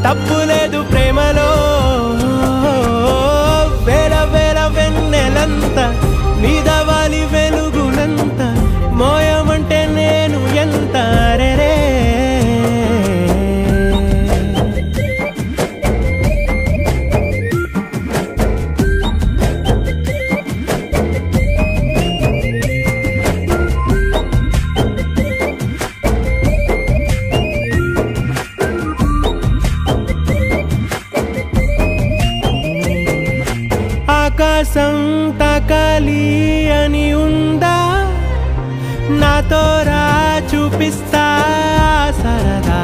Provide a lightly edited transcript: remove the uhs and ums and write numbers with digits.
తప్పు లేదు ప్రేమలో వేల వేల వెన్నెలంత మీద వాలి వెలుగునంత మోయమంటే నేను ఎంత రే ఆకాశం తాకాలి అని ఉందా నాతో రా చూపిస్తా సరదా